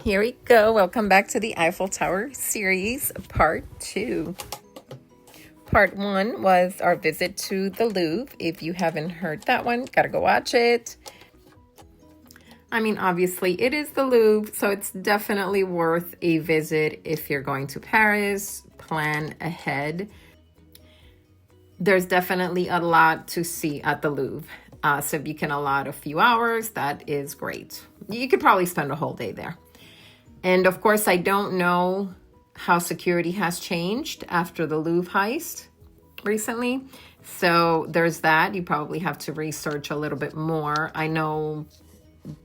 here we go. Welcome back to the Eiffel Tower series, part 2. Part 1 was our visit to the Louvre. If you haven't heard that one, gotta go watch it. I mean, obviously, it is the Louvre, so it's definitely worth a visit if you're going to Paris. Plan ahead. There's definitely a lot to see at the Louvre. So if you can allot a few hours, that is great. You could probably spend a whole day there. And of course, I don't know how security has changed after the Louvre heist recently. So there's that. You probably have to research a little bit more. I know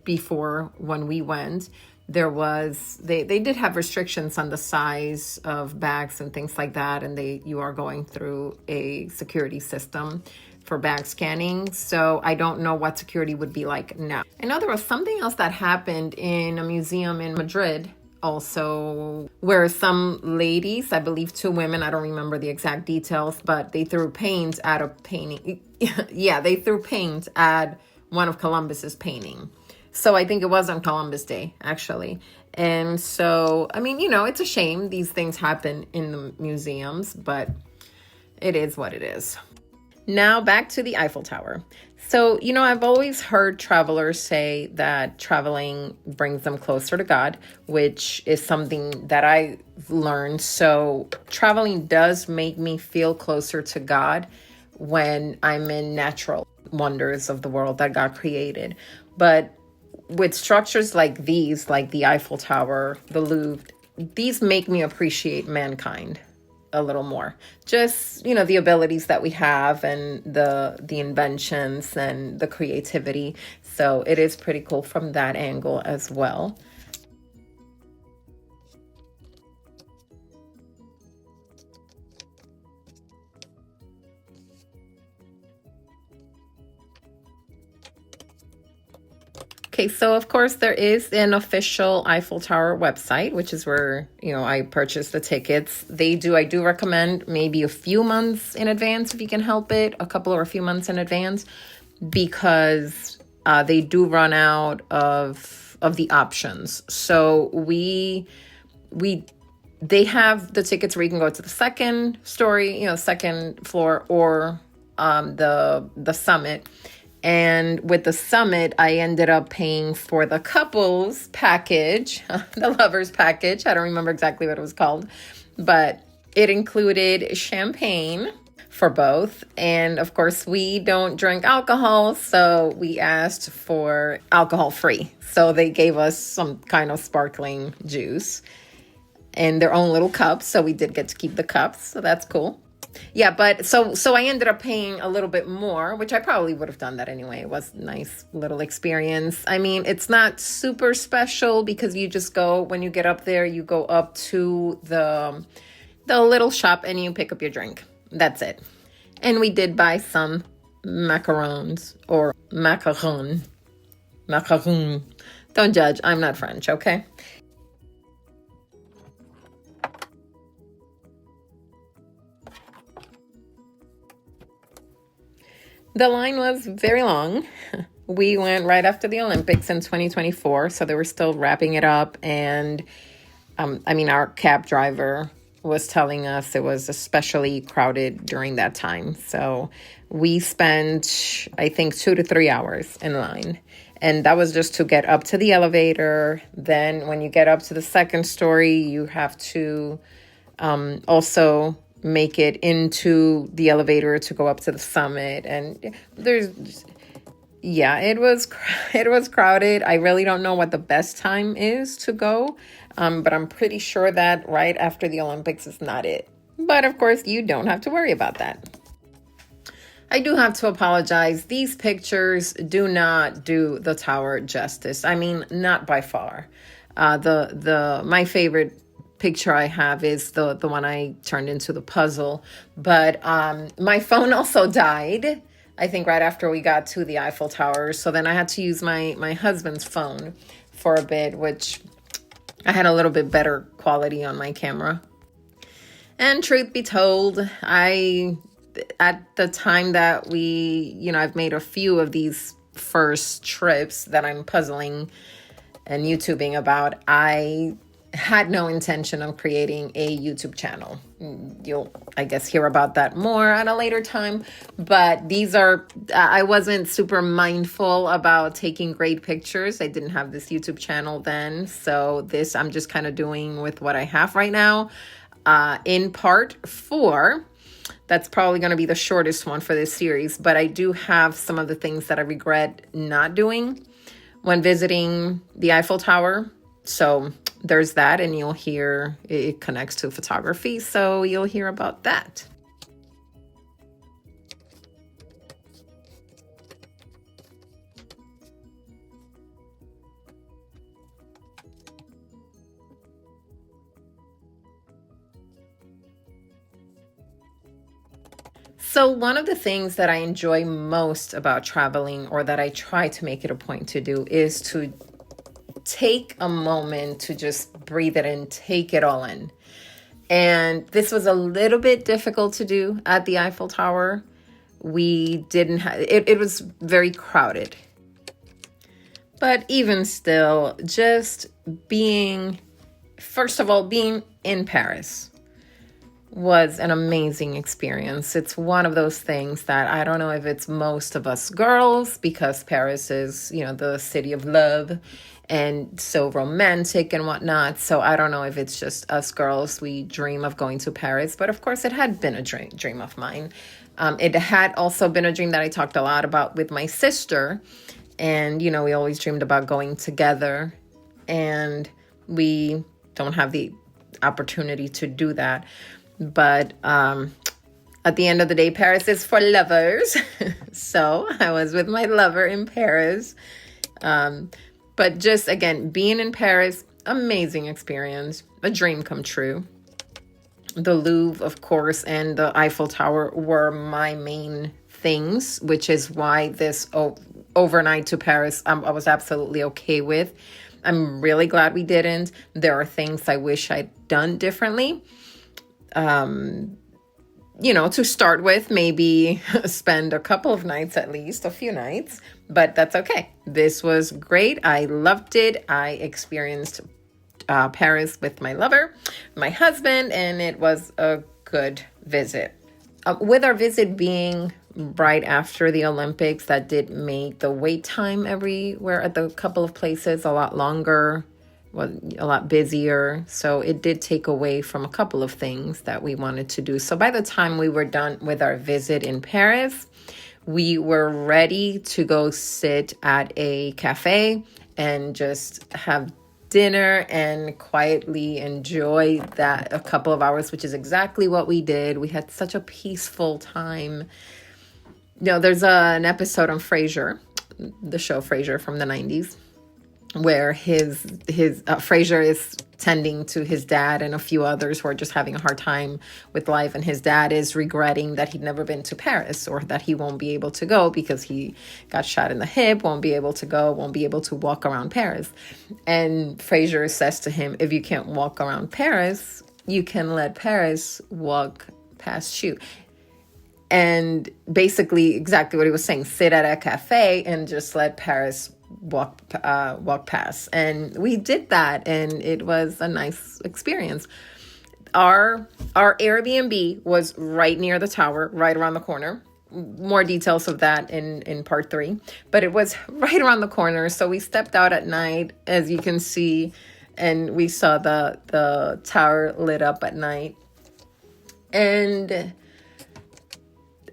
before when we went, they did have restrictions on the size of bags and things like that, and you are going through a security system for bag scanning. So I don't know what security would be like now. I know there was something else that happened in a museum in Madrid also, where some ladies, I believe 2 women, I don't remember the exact details, but they threw paint at a painting. Yeah, they threw paint at one of Columbus's painting. So I think it was on Columbus Day, actually. And so, I mean, it's a shame these things happen in the museums, but it is what it is. Now back to the Eiffel Tower. So, I've always heard travelers say that traveling brings them closer to God, which is something that I learned. So traveling does make me feel closer to God when I'm in natural wonders of the world that God created. But with structures like these, like the Eiffel Tower, the Louvre, these make me appreciate mankind a little more. Just, the abilities that we have and the inventions and the creativity. So it is pretty cool from that angle as well. Okay, so of course there is an official Eiffel Tower website, which is where, I purchased the tickets. I do recommend maybe a few months in advance if you can help it, a couple or a few months in advance, because they do run out of the options. So they have the tickets where you can go to the second story, second floor, or the summit. And with the summit, I ended up paying for the couples package, the lovers package. I don't remember exactly what it was called, but it included champagne for both. And of course, we don't drink alcohol, so we asked for alcohol free. So they gave us some kind of sparkling juice in their own little cups. So we did get to keep the cups. So that's cool. Yeah, but so I ended up paying a little bit more, which I probably would have done that anyway. It was a nice little experience. I mean, it's not super special because you just go, when you get up there, you go up to the little shop and you pick up your drink. That's it. And we did buy some macarons or macaron. Macaron. Don't judge. I'm not French, okay? The line was very long. We went right after the Olympics in 2024, so they were still wrapping it up. And our cab driver was telling us it was especially crowded during that time. So we spent, I think, 2 to 3 hours in line. And that was just to get up to the elevator. Then when you get up to the second story, you have to also make it into the elevator to go up to the summit. And it was crowded. I really don't know what the best time is to go, but I'm pretty sure that right after the Olympics is not it. But of course, you don't have to worry about that. I do have to apologize. These pictures do not do the tower justice. I mean, not by far. My favorite picture I have is the one I turned into the puzzle, but my phone also died, I think right after we got to the Eiffel Tower. So then I had to use my husband's phone for a bit, which I had a little bit better quality on my camera. And truth be told, at the time that I've made a few of these first trips that I'm puzzling and YouTubing about, I had no intention of creating a YouTube channel. You'll, I guess, hear about that more at a later time. But these are, I wasn't super mindful about taking great pictures. I didn't have this YouTube channel then. So this I'm just kind of doing with what I have right now. In part 4, that's probably going to be the shortest one for this series. But I do have some of the things that I regret not doing when visiting the Eiffel Tower. So there's that, and you'll hear it connects to photography, so you'll hear about that. So one of the things that I enjoy most about traveling, or that I try to make it a point to do, is to take a moment to just breathe it in, take it all in. And this was a little bit difficult to do at the Eiffel Tower. We didn't have, it was very crowded. But even still, just being, first of all, being in Paris was an amazing experience. It's one of those things that I don't know if it's most of us girls, because Paris is, the city of love and so romantic and whatnot. So I don't know if it's just us girls, we dream of going to Paris. But of course, it had been a dream of mine. It had also been a dream that I talked a lot about with my sister. And, we always dreamed about going together. And we don't have the opportunity to do that. But at the end of the day, Paris is for lovers. So I was with my lover in Paris. But just, again, being in Paris, amazing experience, a dream come true. The Louvre, of course, and the Eiffel Tower were my main things, which is why this overnight to Paris, I was absolutely okay with. I'm really glad we didn't. There are things I wish I'd done differently. To start with, maybe spend a couple of nights, at least a few nights, but that's okay. This was great. I loved it. I experienced Paris with my lover, my husband, and it was a good visit. With our visit being right after the Olympics, that did make the wait time everywhere at the couple of places a lot longer, a lot busier. So it did take away from a couple of things that we wanted to do. So by the time we were done with our visit in Paris, we were ready to go sit at a cafe and just have dinner and quietly enjoy that a couple of hours, which is exactly what we did. We had such a peaceful time. There's an episode on Frasier, the show Frasier from the 90s, where his Frasier is tending to his dad and a few others who are just having a hard time with life, and his dad is regretting that he'd never been to Paris, or that he won't be able to go because he got shot in the hip, won't be able to go, won't be able to walk around Paris. And Frasier says to him, if you can't walk around Paris, you can let Paris walk past you. And basically exactly what he was saying, sit at a cafe and just let Paris walk past. And we did that, and it was a nice experience. Our Airbnb was right near the tower, right around the corner. More details of that in part 3, but it was right around the corner. So we stepped out at night, as you can see, and we saw the tower lit up at night. And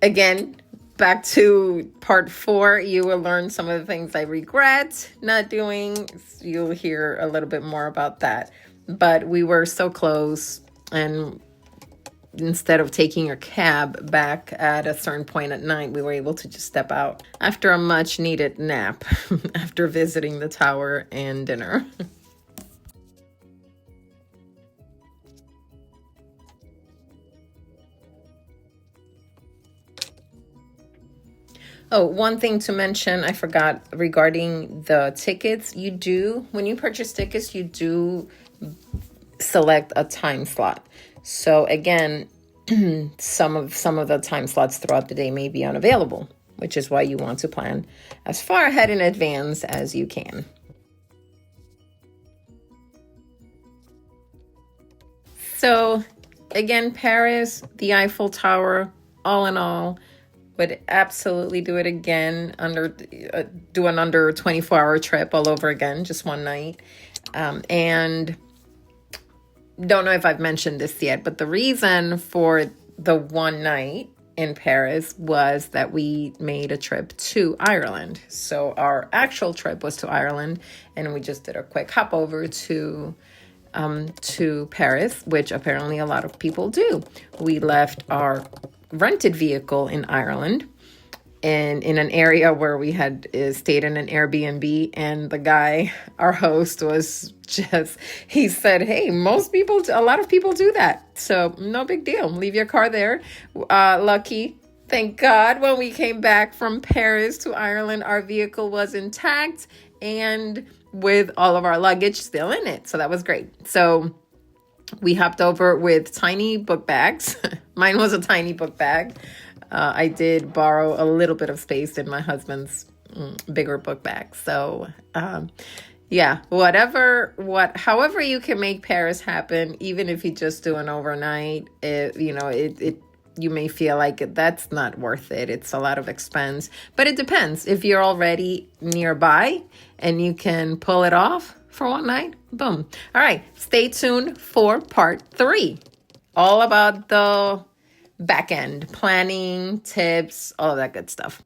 again, back to part 4, you will learn some of the things I regret not doing. You'll hear a little bit more about that. But we were so close, and instead of taking a cab back at a certain point at night, we were able to just step out after a much needed nap after visiting the tower and dinner. Oh, one thing to mention, I forgot regarding the tickets. When you purchase tickets, you do select a time slot. So again, some of the time slots throughout the day may be unavailable, which is why you want to plan as far ahead in advance as you can. So again, Paris, the Eiffel Tower, all in all, would absolutely do it again. Do an under 24-hour trip all over again, just one night. And don't know if I've mentioned this yet, but the reason for the one night in Paris was that we made a trip to Ireland. So our actual trip was to Ireland, and we just did a quick hop over to Paris, which apparently a lot of people do. We left our rented vehicle in Ireland and in an area where we had stayed in an Airbnb, and the guy, our host, was just, he said, hey, a lot of people do that. So no big deal. Leave your car there. Lucky. Thank God when we came back from Paris to Ireland, our vehicle was intact and with all of our luggage still in it. So that was great. So we hopped over with tiny book bags. Mine was a tiny book bag. I did borrow a little bit of space in my husband's bigger book bag. So, yeah, however you can make Paris happen, even if you just do an overnight, you may feel like that's not worth it. It's a lot of expense, but it depends. If you're already nearby and you can pull it off for one night, boom. All right, stay tuned for part 3. All about the back end, planning, tips, all of that good stuff.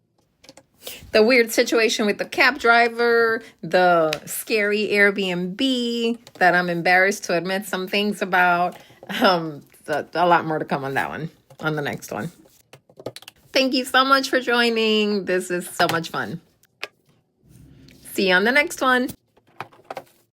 The weird situation with the cab driver, the scary Airbnb that I'm embarrassed to admit some things about. A lot more to come on that one, on the next one. Thank you so much for joining. This is so much fun. See you on the next one.